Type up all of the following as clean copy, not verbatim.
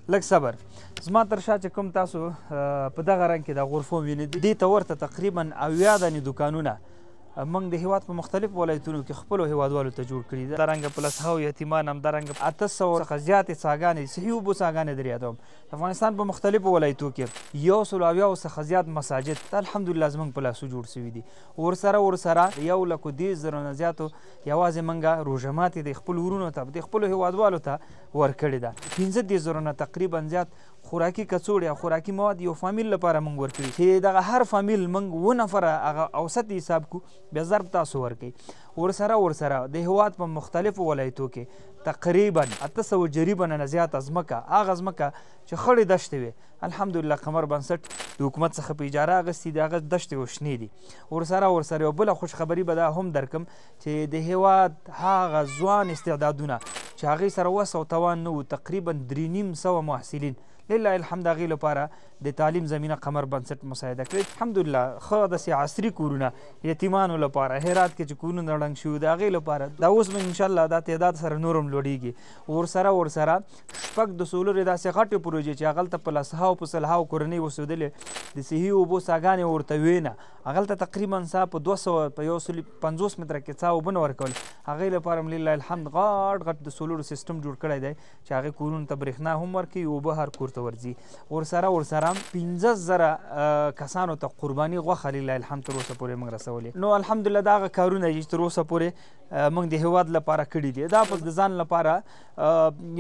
لږ صبر. زما تر شا چې کوم تاسو په دغه رنګ کې د غرفو وینئ دې ته ورته تقریبا 80 دانې دوکانونه موږ د هېواد په مختلفو ولایتونو کې خپلو هېوادوالو ته جوړ کړي دي. همدارنګه پلس هاو یتیمان، همدارنګه 800 څخه زیاتې څاګانې، صحي اوبو څاګانې در یادوم. د افغانستان په مختلفو ولایتو کې 170 څخه زیات مساجد الحمدلله زموږ په لاسو جوړ سوي دي. ورسره 1,10,000 نه زیاتو یوازې موږ روژه ماتې د خپلو ورونو ته د خپلو هېوادوالو ته ورکړې ده. 15,000 نه تقریبا زیات خوراکي کڅوړې او خوراکي مواد یو فامیل لپاره موږ ورکړي چې دغه هر فامیل موږ 2 نفره هغه اوسط حساب کو بیا ضرب تاسو ورکوي. ورسره د هېواد په مختلفو ولایتو کې تقریبا 800 جریبه نه زیاته ځمکه، هغه ځمکه چې خړې دښتې وې الحمدلله قمر بنسټ د حکومت څخه په اجاره اخیستې دي، هغه دښتې و شنې دي. ورسره یو بله خوشخبري به دا هم درکم چې د هېواد هغه ځوان استعدادونه چې هغې سره وس او توان نه و، تقریبا 3,500 محصلین لله الحمد هغې لپاره د تعلیم زمینه قمر بنسټ مساعده کړې. الحمدلله ښه داسې عصري کورونه یتیمانو لپاره هرات کې چې کورونه ړنګ شوي د هغې لپاره دا اوس به انشاءالله دا تعداد سره نور هم لوړېږي. ورسره 6 د سولرې داسې غټې پروژې چې هغلته په 100,000 کورنۍ اوسېدلې د صحي اوبو څاګانې ورته وې نه، هغلته تقریبا سا په 250 متره کې څا اوبه نه ورکول. هغې لپاره هم لله الحمد غټ د سولرو سیسټم جوړ کړی دی چې هغې کورونو ته برېښنا هم ورکوي، اوبه هر کور ته ورځي. ورسره 15,000 کسانو ته قرباني غوښه لله الحمد تر اوسه پورې موږ رسولې. نو الحمدلله دا هغه کارونه دي چې تر اوسه پورې موږ د هېواد لپاره کړي دي. دا په د ځان لپاره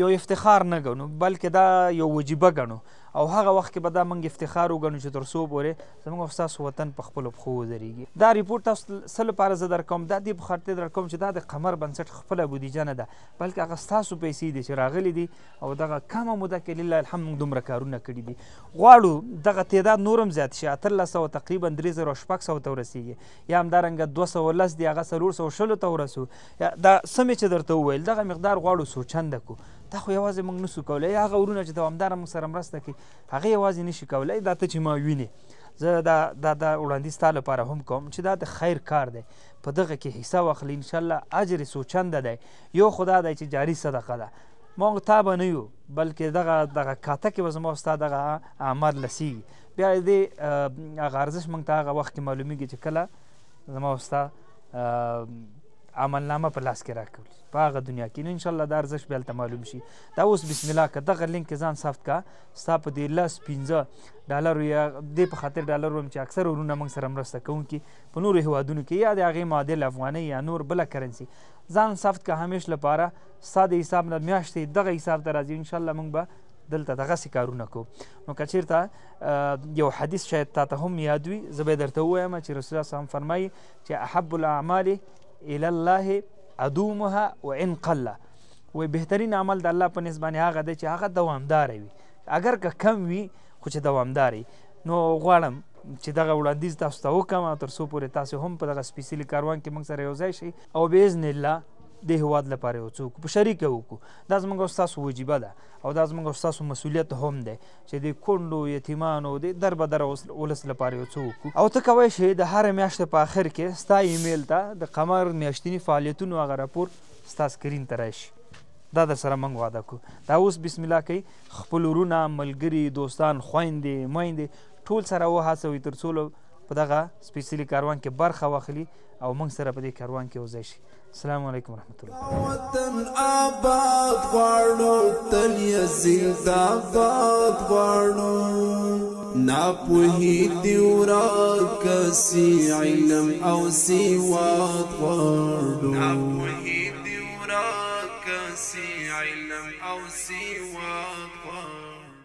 یو افتخار نه ګڼو بلکې دا یو وجیبه ګڼو او هغه وخت کې به دا موږ افتخار وګڼو چې تر څو پورې زموږ او ستاسو وطن په خپلو پښو ودرېږي. دا ریپورټ تاسو څه لپاره زه درکوم؟ دا دې په خاطر درکوم چې دا د قمر بنسټ خپله بودیجه نه ده بلکې هغه ستاسو پیسې دي چې راغلي دي او دغه کمه موده کې لله الحمد موږ دومره کارونه کړي دي. غواړو دغه تعداد نور هم زیات شي، 1300 تقریبا 3,600 ته ورسېږي، یا همدارنګه 210 دي هغه 420 ته ورسو. دا څه مې چې درته وویل دغه مقدار غواړو سوچنده کړو. دا خو یوازې موږ نسو کولی، یا هغه ورونه چې دوامداره موږ سره مرسته کوي هغې یوازې نشي کولی. دا ته چې ما وینې زه دا وړاندیز ستا لپاره هم کوم چې دا د خیر کار دی، په دغه کې حصه واخلي انشاءالله اجر سوچنده دی. یو خو دا دی چې جاري صدقه ده، موږ تا به نه یو بلکې دغه کاته کې به زما او ستا دغه اعمال لسیږي. بیا دې هغه ارزش موږ ته هغه وخت کې معلومیږي چې کله زما او ستا عملنامه په لاس کې راکړي په هغه دنیا کې. نو انشاءالله دا ارزش بیا هلته معلوم شي. دا اوس بسم الله که دغه لینک ځان ثبت کا ستا په دې 10-15 یا دې په خاطر ډالر وم چې اکثر ورونه موږ سره مرسته کوونکي په نورو هېوادونو کې یا د هغې معادل افغانۍ یا نور بله کرنسي ځان ثبت کا همیش لپاره ستا د حساب نه میاشتې دغه حساب ته راځي. انشاءالله موږ به دلته دغسې کارونه کوو. نو که چېرته یو حدیث شاید تا ته هم یاد وي زه به یې درته ووایم چې رسول الله صلی فرمایي چې احب الاعمال الى الله ادومها وان قله، وی بهترین عمل د الله په نسبت باندې هغه دی چې هغه دوامداره وي، اگر که کم وي خو چې دوامدار وي. نو غواړم چې دغه وړاندیز تاسو ته وکړم او تر څو پورې تاسو هم په دغه سپیڅلي کاروان کې موږ سره یو ځای شئ او باذن الله د هېواد لپاره یو څه وکړو، په شریکه وکړو. دا زموږ او ستاسو وجیبه ده او دا زموږ او ستاسو مسؤلیت هم دی چې د کونډو یتیمانو د دربدره ولس لپاره یو څه وکړو. او ته کولی شې د هرې میاشتې په آخر کې ستا ایمیل ته د قمر میاشتني فعالیتونو هغه راپور ستا سکرین ته راشي. دا در سره موږ واده کړو. دا اوس بسم الله کوي خپل ورونه، ملګري، دوستان، خویندې، میندې ټول سره وهڅوئ تر څو په دغه سپیڅلي کاروان کې برخه واخلي او موږ سره په دې کاروان کې یوځای شي. السلام علیکم ورحمت الله. وطن آباد غواړو تل یې زنده‌باد غواړو، ناپوهي دې ورکسي علم او سواد غواړو، ناپوهي دې ورکسي علم او سواد غواړو.